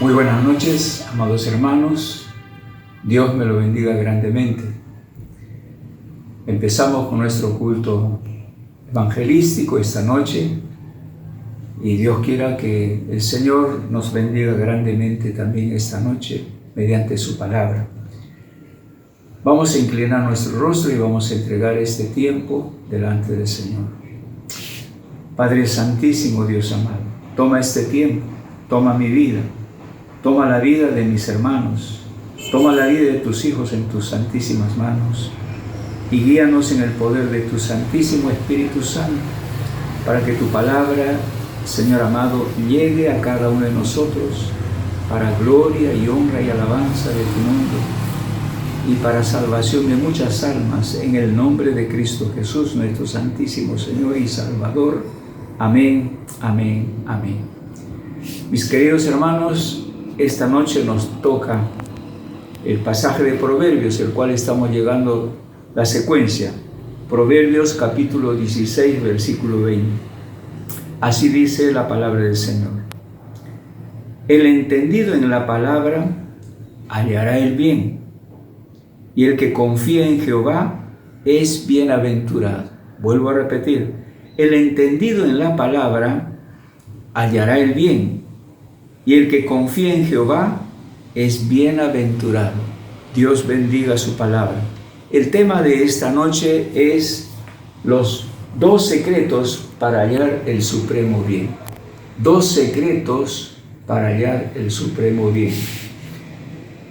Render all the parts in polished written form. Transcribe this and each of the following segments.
Muy buenas noches, amados hermanos. Dios me lo bendiga grandemente. Empezamos con nuestro culto evangelístico esta noche y Dios quiera que el Señor nos bendiga grandemente también esta noche mediante su palabra. Vamos a inclinar nuestro rostro y vamos a entregar este tiempo delante del Señor. Padre Santísimo, Dios amado, toma este tiempo, toma mi vida, toma la vida de mis hermanos, toma la vida de tus hijos en tus santísimas manos y guíanos en el poder de tu Santísimo Espíritu Santo para que tu palabra, Señor amado, llegue a cada uno de nosotros para gloria y honra y alabanza de tu nombre y para salvación de muchas almas en el nombre de Cristo Jesús, nuestro Santísimo Señor y Salvador. Amén, amén, amén. Mis queridos hermanos, esta noche nos toca el pasaje de Proverbios, el cual estamos llegando la secuencia. Proverbios capítulo 16, versículo 20. Así dice la palabra del Señor. El entendido en la palabra hallará el bien, y el que confía en Jehová es bienaventurado. Vuelvo a repetir, el entendido en la palabra hallará el bien, y el que confía en Jehová es bienaventurado. Dios bendiga su palabra. El tema de esta noche es los 2 secretos para hallar el supremo bien. 2 secretos para hallar el supremo bien.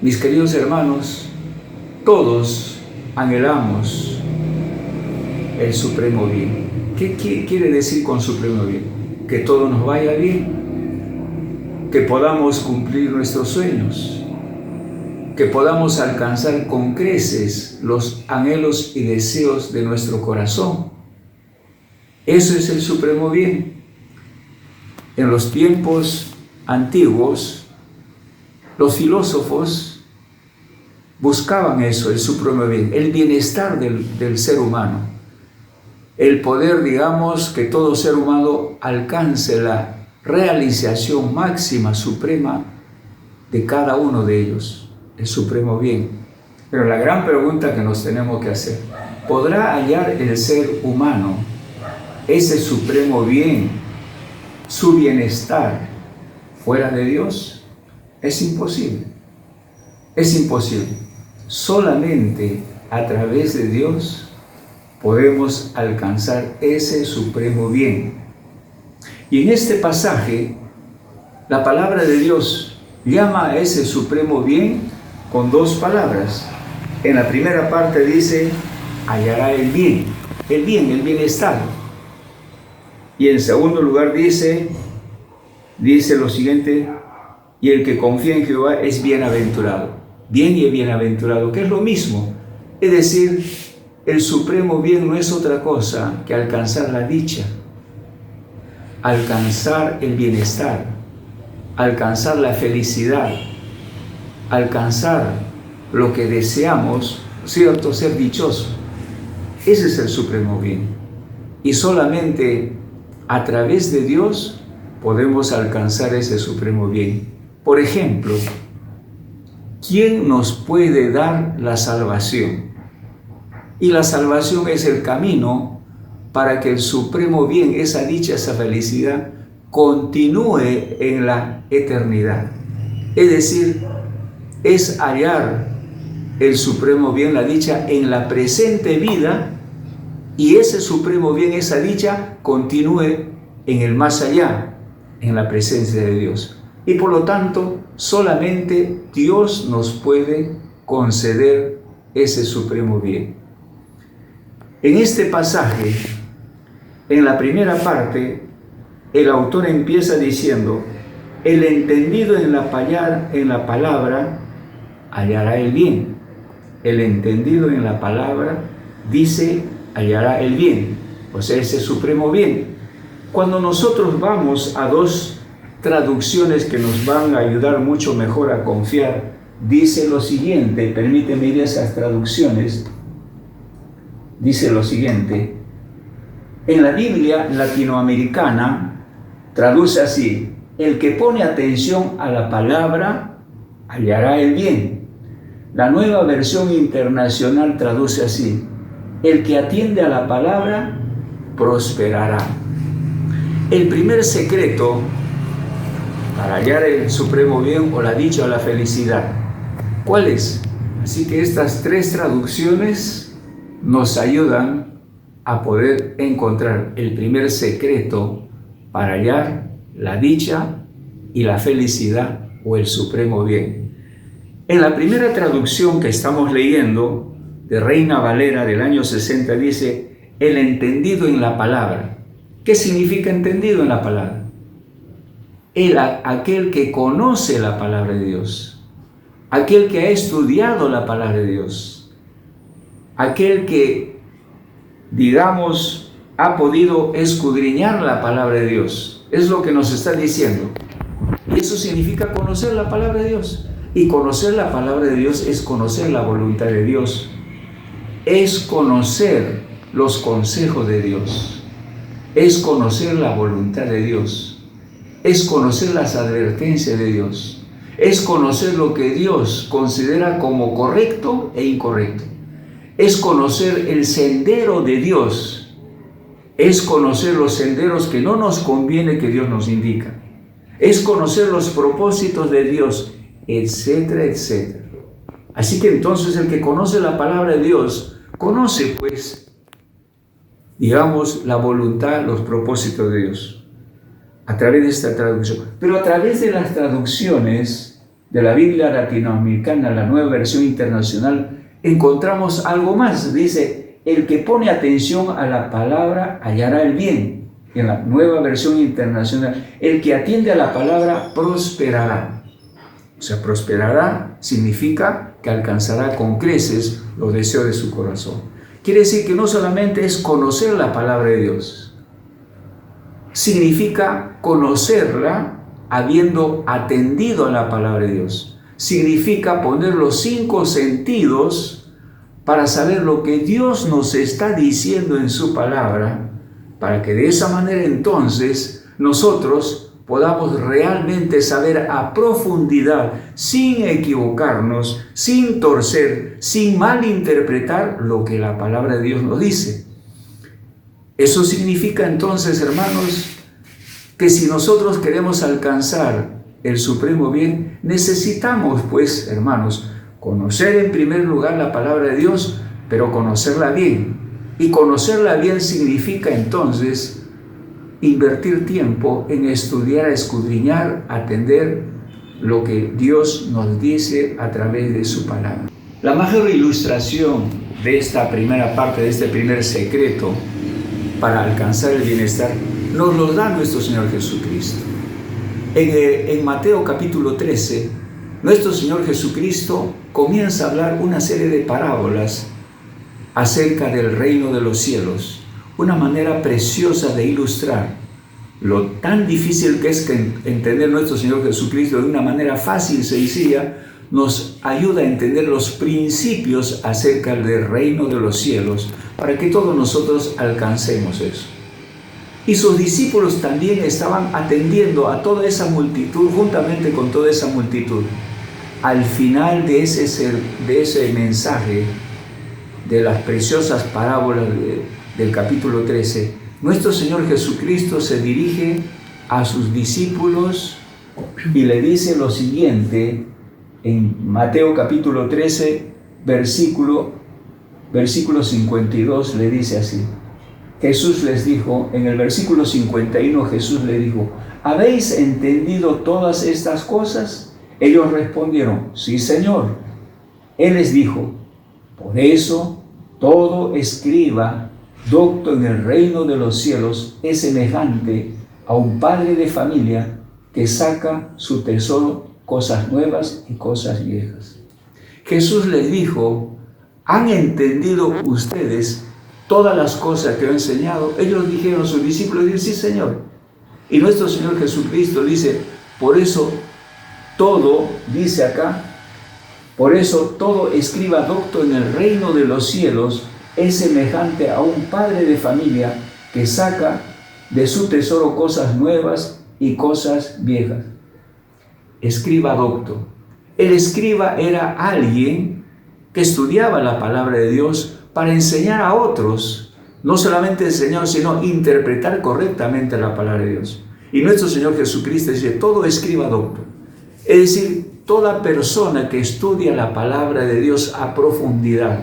Mis queridos hermanos, todos anhelamos el supremo bien. ¿Qué quiere decir con supremo bien? Que todo nos vaya bien, que podamos cumplir nuestros sueños, que podamos alcanzar con creces los anhelos y deseos de nuestro corazón. Eso es el supremo bien. En los tiempos antiguos, los filósofos buscaban eso, el supremo bien, el bienestar del ser humano, el poder, digamos, que todo ser humano alcance la realización máxima, suprema de cada uno de ellos, el supremo bien. Pero la gran pregunta que nos tenemos que hacer, ¿podrá hallar el ser humano ese supremo bien, su bienestar, fuera de Dios? Es imposible. Es imposible. Solamente a través de Dios podemos alcanzar ese supremo bien. Y en este pasaje, la palabra de Dios llama a ese supremo bien con 2 palabras. En la primera parte dice, hallará el bien, el bienestar. Y en segundo lugar dice lo siguiente, y el que confía en Jehová es bienaventurado. Bien y bienaventurado, que es lo mismo. Es decir, el supremo bien no es otra cosa que alcanzar la dicha, alcanzar el bienestar, alcanzar la felicidad, alcanzar lo que deseamos, ¿cierto? Ser dichoso. Ese es el supremo bien. Y solamente a través de Dios podemos alcanzar ese supremo bien. Por ejemplo, ¿quién nos puede dar la salvación? Y la salvación es el camino para que el supremo bien, esa dicha, esa felicidad, continúe en la eternidad. Es decir, es hallar el supremo bien, la dicha, en la presente vida, y ese supremo bien, esa dicha, continúe en el más allá, en la presencia de Dios. Y por lo tanto, solamente Dios nos puede conceder ese supremo bien. En este pasaje, en la primera parte, el autor empieza diciendo, el entendido en la palabra hallará el bien. El entendido en la palabra dice, hallará el bien, o sea, ese supremo bien. Cuando nosotros vamos a 2 traducciones que nos van a ayudar mucho mejor a confiar, dice lo siguiente, permíteme ir a esas traducciones, dice lo siguiente. En la Biblia latinoamericana traduce así, el que pone atención a la palabra hallará el bien. La Nueva Versión Internacional traduce así: el que atiende a la palabra prosperará. El primer secreto para hallar el supremo bien o la dicha o la felicidad, ¿cuál es? Así que estas tres traducciones nos ayudan a poder encontrar el primer secreto para hallar la dicha y la felicidad o el supremo bien. En la primera traducción que estamos leyendo, de Reina Valera del año 60, dice: el entendido en la palabra. ¿Qué significa entendido en la palabra? Aquel que conoce la palabra de Dios, aquel que ha estudiado la palabra de Dios, aquel que, digamos, ha podido escudriñar la palabra de Dios. Es lo que nos está diciendo. Y eso significa conocer la palabra de Dios. Y conocer la palabra de Dios es conocer la voluntad de Dios. Es conocer los consejos de Dios. Es conocer la voluntad de Dios. Es conocer las advertencias de Dios. Es conocer lo que Dios considera como correcto e incorrecto. Es conocer el sendero de Dios. Es conocer los senderos que no nos conviene que Dios nos indica. Es conocer los propósitos de Dios, etcétera, etcétera. Así que entonces el que conoce la palabra de Dios, conoce pues, digamos, la voluntad, los propósitos de Dios, a través de esta traducción. Pero a través de las traducciones de la Biblia latinoamericana, la Nueva Versión Internacional, encontramos algo más. Dice: el que pone atención a la palabra hallará el bien. En la Nueva Versión Internacional, el que atiende a la palabra prosperará. O sea, prosperará significa que alcanzará con creces los deseos de su corazón. Quiere decir que no solamente es conocer la palabra de Dios, significa conocerla habiendo atendido a la palabra de Dios. Significa poner los 5 sentidos para saber lo que Dios nos está diciendo en su palabra, para que de esa manera entonces nosotros podamos realmente saber a profundidad, sin equivocarnos, sin torcer, sin malinterpretar lo que la palabra de Dios nos dice. Eso significa entonces, hermanos, que si nosotros queremos alcanzar el supremo bien, necesitamos, pues, hermanos, conocer en primer lugar la palabra de Dios, pero conocerla bien. Y conocerla bien significa entonces invertir tiempo en estudiar, escudriñar, atender lo que Dios nos dice a través de su palabra. La mayor ilustración de esta primera parte, de este primer secreto para alcanzar el bienestar, nos lo da nuestro Señor Jesucristo. En Mateo capítulo 13, nuestro Señor Jesucristo comienza a hablar una serie de parábolas acerca del reino de los cielos, una manera preciosa de ilustrar lo tan difícil que es entender nuestro Señor Jesucristo de una manera fácil y sencilla. Nos ayuda a entender los principios acerca del reino de los cielos, para que todos nosotros alcancemos eso. Y sus discípulos también estaban atendiendo a toda esa multitud, juntamente con toda esa multitud. Al final de ese mensaje, de las preciosas parábolas del capítulo 13, nuestro Señor Jesucristo se dirige a sus discípulos y le dice lo siguiente en Mateo capítulo 13, versículo 52, le dice así. Jesús les dijo, en el versículo 51, Jesús le dijo: ¿habéis entendido todas estas cosas? Ellos respondieron: sí, Señor. Él les dijo: por eso, todo escriba docto en el reino de los cielos es semejante a un padre de familia que saca su tesoro, cosas nuevas y cosas viejas. Jesús les dijo: ¿han entendido ustedes todas las cosas que he enseñado? Ellos dijeron, sus discípulos dijeron: sí, Señor. Y nuestro Señor Jesucristo dice: por eso todo, dice acá, por eso todo escriba docto en el reino de los cielos es semejante a un padre de familia que saca de su tesoro cosas nuevas y cosas viejas. Escriba docto. El escriba era alguien que estudiaba la palabra de Dios para enseñar a otros, no solamente enseñar, sino interpretar correctamente la palabra de Dios. Y nuestro Señor Jesucristo dice, todo escriba docto. Es decir, toda persona que estudia la palabra de Dios a profundidad,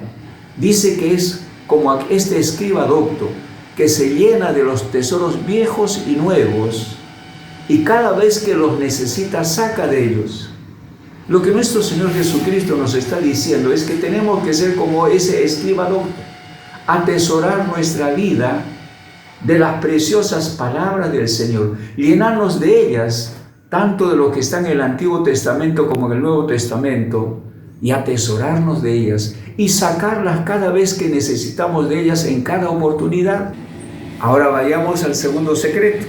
dice que es como este escriba docto, que se llena de los tesoros viejos y nuevos, y cada vez que los necesita, saca de ellos. Lo que nuestro Señor Jesucristo nos está diciendo es que tenemos que ser como ese escriba docto, atesorar nuestra vida de las preciosas palabras del Señor, llenarnos de ellas, tanto de lo que está en el Antiguo Testamento como en el Nuevo Testamento, y atesorarnos de ellas y sacarlas cada vez que necesitamos de ellas en cada oportunidad. Ahora vayamos al segundo secreto.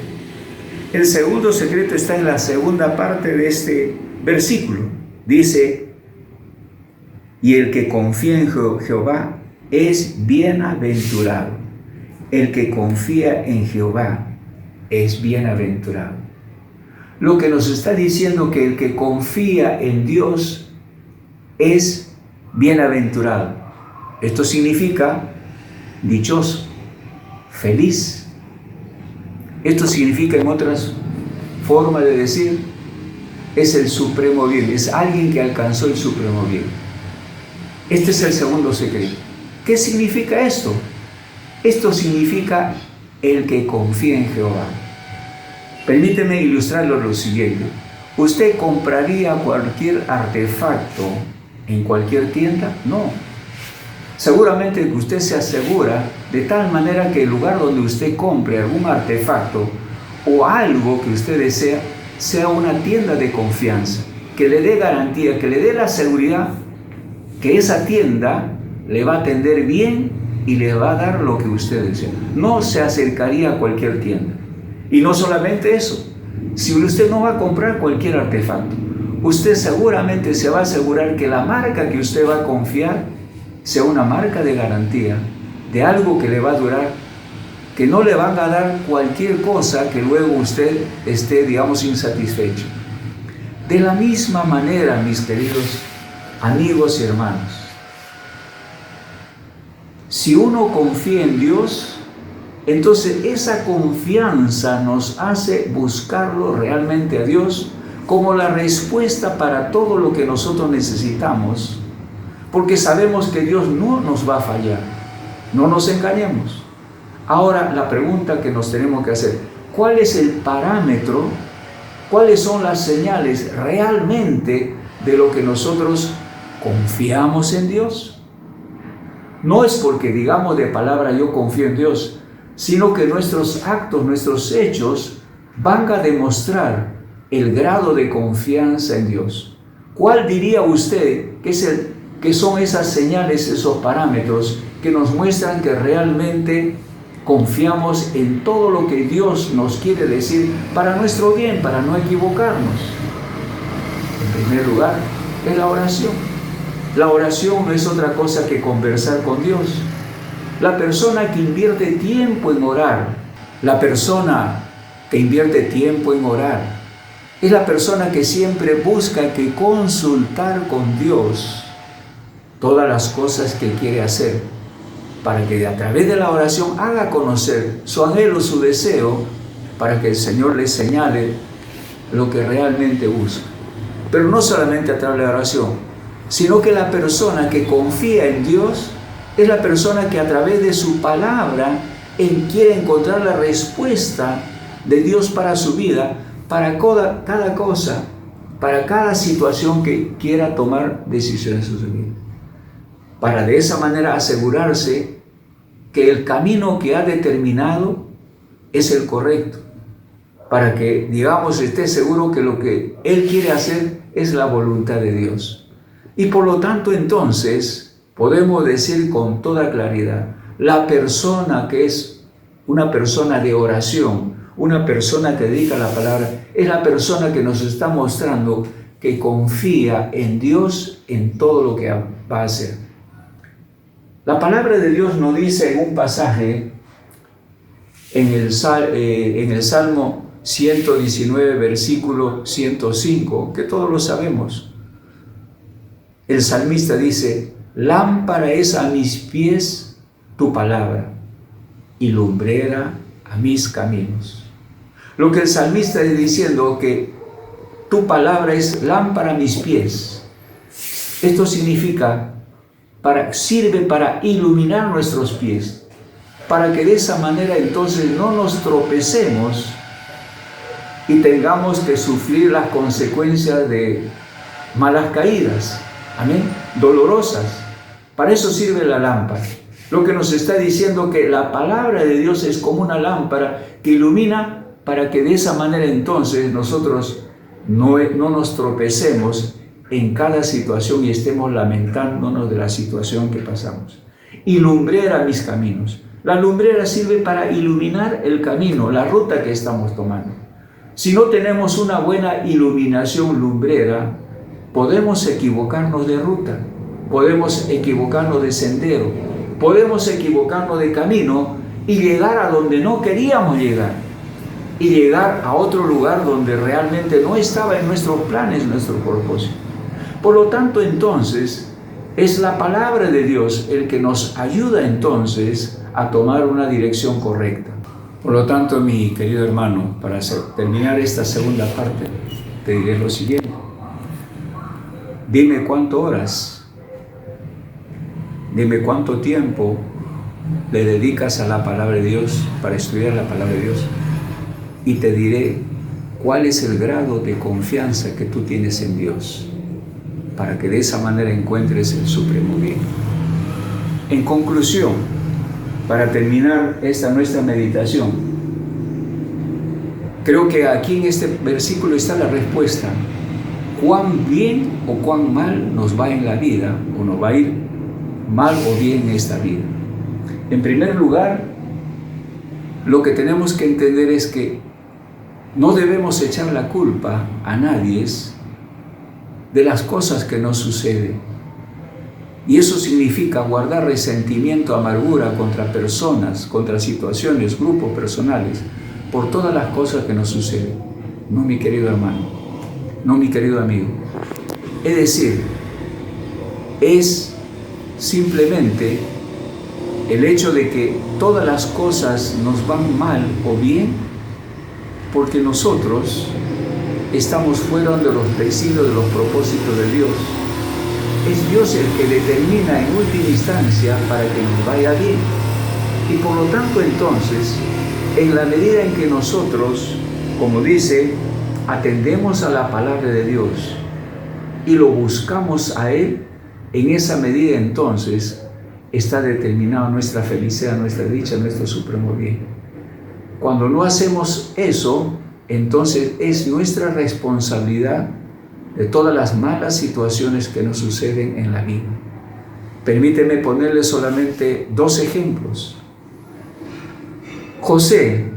El segundo secreto está en la segunda parte de este versículo. Dice, y el que confía en Jehová es bienaventurado. El que confía en Jehová es bienaventurado. Lo que nos está diciendo que el que confía en Dios es bienaventurado. Esto significa dichoso, feliz. Esto significa, en otras formas de decir, es el supremo bien, es alguien que alcanzó el supremo bien. Este es el segundo secreto. ¿Qué significa esto? Esto significa el que confía en Jehová. Permíteme ilustrarlo lo siguiente. ¿Usted compraría cualquier artefacto en cualquier tienda? No. Seguramente que usted se asegura de tal manera que el lugar donde usted compre algún artefacto o algo que usted desea sea una tienda de confianza, que le dé garantía, que le dé la seguridad que esa tienda le va a atender bien y le va a dar lo que usted desea. No se acercaría a cualquier tienda. Y no solamente eso, si usted no va a comprar cualquier artefacto, usted seguramente se va a asegurar que la marca que usted va a confiar sea una marca de garantía, de algo que le va a durar, que no le van a dar cualquier cosa que luego usted esté, digamos, insatisfecho. De la misma manera, mis queridos amigos y hermanos, si uno confía en Dios, entonces esa confianza nos hace buscarlo realmente a Dios como la respuesta para todo lo que nosotros necesitamos, porque sabemos que Dios no nos va a fallar. No nos engañemos. Ahora, la pregunta que nos tenemos que hacer, ¿cuál es el parámetro? ¿Cuáles son las señales realmente de lo que nosotros confiamos en Dios? No es porque digamos de palabra yo confío en Dios, sino que nuestros actos, nuestros hechos van a demostrar el grado de confianza en Dios. ¿Cuál diría usted que son esas señales, esos parámetros que nos muestran que realmente confiamos en todo lo que Dios nos quiere decir para nuestro bien, para no equivocarnos? En primer lugar, es la oración. La oración no es otra cosa que conversar con Dios. La persona que invierte tiempo en orar, la persona que invierte tiempo en orar, es la persona que siempre busca que consultar con Dios todas las cosas que quiere hacer, para que a través de la oración haga conocer su anhelo, su deseo, para que el Señor le señale lo que realmente busca. Pero no solamente a través de la oración, sino que la persona que confía en Dios es la persona que a través de su palabra quiere encontrar la respuesta de Dios para su vida, para cada cosa, para cada situación que quiera tomar decisiones en su vida. Para de esa manera asegurarse que el camino que ha determinado es el correcto, para que, digamos, esté seguro que lo que Él quiere hacer es la voluntad de Dios. Y por lo tanto, entonces, podemos decir con toda claridad, la persona que es una persona de oración, una persona que dedica la palabra, es la persona que nos está mostrando que confía en Dios en todo lo que va a hacer. La palabra de Dios nos dice en un pasaje, en el Salmo 119, versículo 105, que todos lo sabemos. El salmista dice: lámpara es a mis pies tu palabra y lumbrera a mis caminos. Lo que el salmista está diciendo, que tu palabra es lámpara a mis pies. Esto significa, sirve para iluminar nuestros pies, para que de esa manera entonces no nos tropecemos y tengamos que sufrir las consecuencias de malas caídas, amén, dolorosas. Para eso sirve la lámpara. Lo que nos está diciendo, que la palabra de Dios es como una lámpara que ilumina, para que de esa manera entonces nosotros no nos tropecemos en cada situación y estemos lamentándonos de la situación que pasamos. Y lumbrera mis caminos. La lumbrera sirve para iluminar el camino, la ruta que estamos tomando. Si no tenemos una buena iluminación lumbrera, podemos equivocarnos de ruta, podemos equivocarnos de sendero, podemos equivocarnos de camino y llegar a donde no queríamos llegar, y llegar a otro lugar donde realmente no estaba en nuestros planes, nuestro propósito. Por lo tanto, entonces, es la palabra de Dios el que nos ayuda entonces a tomar una dirección correcta. Por lo tanto, mi querido hermano, para terminar esta segunda parte, te diré lo siguiente. Dime cuántas horas, dime cuánto tiempo le dedicas a la palabra de Dios, para estudiar la palabra de Dios, y te diré cuál es el grado de confianza que tú tienes en Dios, para que de esa manera encuentres el supremo bien. En conclusión, para terminar esta nuestra meditación, creo que aquí en este versículo está la respuesta. Cuán bien o cuán mal nos va en la vida, o nos va a ir mal o bien en esta vida. En primer lugar, lo que tenemos que entender es que no debemos echar la culpa a nadie de las cosas que nos suceden. Y eso significa guardar resentimiento, amargura contra personas, contra situaciones, grupos personales, por todas las cosas que nos suceden. No, mi querido hermano, no, mi querido amigo. Es decir, es simplemente el hecho de que todas las cosas nos van mal o bien porque nosotros estamos fuera de los designios, de los propósitos de Dios. Es Dios el que determina en última instancia para que nos vaya bien. Y por lo tanto entonces, en la medida en que nosotros, como dice, atendemos a la palabra de Dios y lo buscamos a Él, en esa medida entonces está determinada nuestra felicidad, nuestra dicha, nuestro supremo bien. Cuando no hacemos eso, entonces es nuestra responsabilidad de todas las malas situaciones que nos suceden en la vida. Permíteme ponerle solamente 2 ejemplos. José,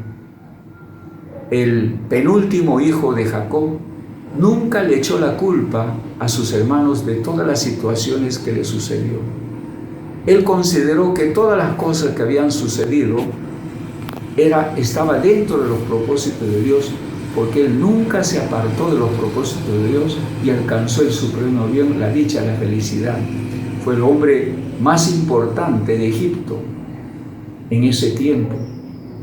el penúltimo hijo de Jacob, nunca le echó la culpa a sus hermanos de todas las situaciones que le sucedió. Él consideró que todas las cosas que habían sucedido estaba dentro de los propósitos de Dios, porque él nunca se apartó de los propósitos de Dios y alcanzó el supremo bien, la dicha, la felicidad. Fue el hombre más importante de Egipto en ese tiempo.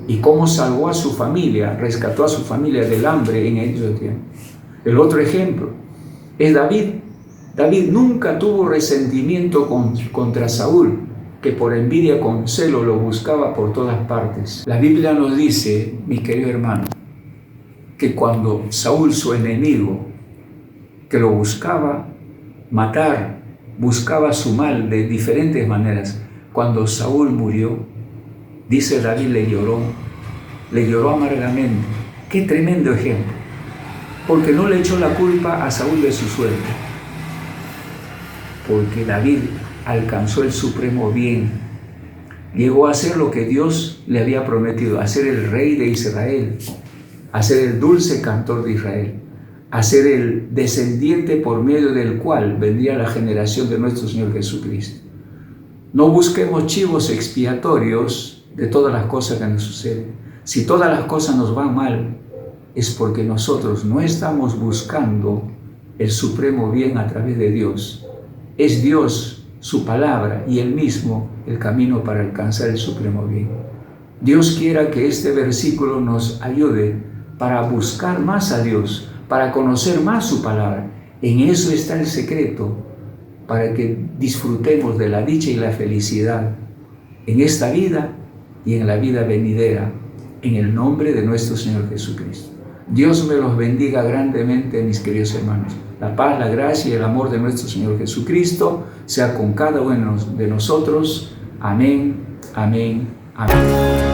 Y cómo salvó a su familia, rescató a su familia del hambre en ese tiempo. El otro ejemplo es David. David nunca tuvo resentimiento contra Saúl, que por envidia, con celo, lo buscaba por todas partes. La Biblia nos dice, mi querido hermano, que cuando Saúl, su enemigo, que lo buscaba matar, buscaba su mal de diferentes maneras, cuando Saúl murió, dice David, le lloró amargamente. Qué tremendo ejemplo, porque no le echó la culpa a Saúl de su suerte, porque David alcanzó el supremo bien, llegó a ser lo que Dios le había prometido, a ser el rey de Israel, a ser el dulce cantor de Israel, a ser el descendiente por medio del cual vendría la generación de nuestro Señor Jesucristo. No busquemos chivos expiatorios de todas las cosas que nos suceden. Si todas las cosas nos van mal, es porque nosotros no estamos buscando el supremo bien a través de Dios. Es Dios, su palabra y Él mismo el camino para alcanzar el supremo bien. Dios quiera que este versículo nos ayude para buscar más a Dios, para conocer más su palabra. En eso está el secreto, para que disfrutemos de la dicha y la felicidad en esta vida y en la vida venidera, en el nombre de nuestro Señor Jesucristo. Dios me los bendiga grandemente, mis queridos hermanos. La paz, la gracia y el amor de nuestro Señor Jesucristo sea con cada uno de nosotros. Amén, amén, amén.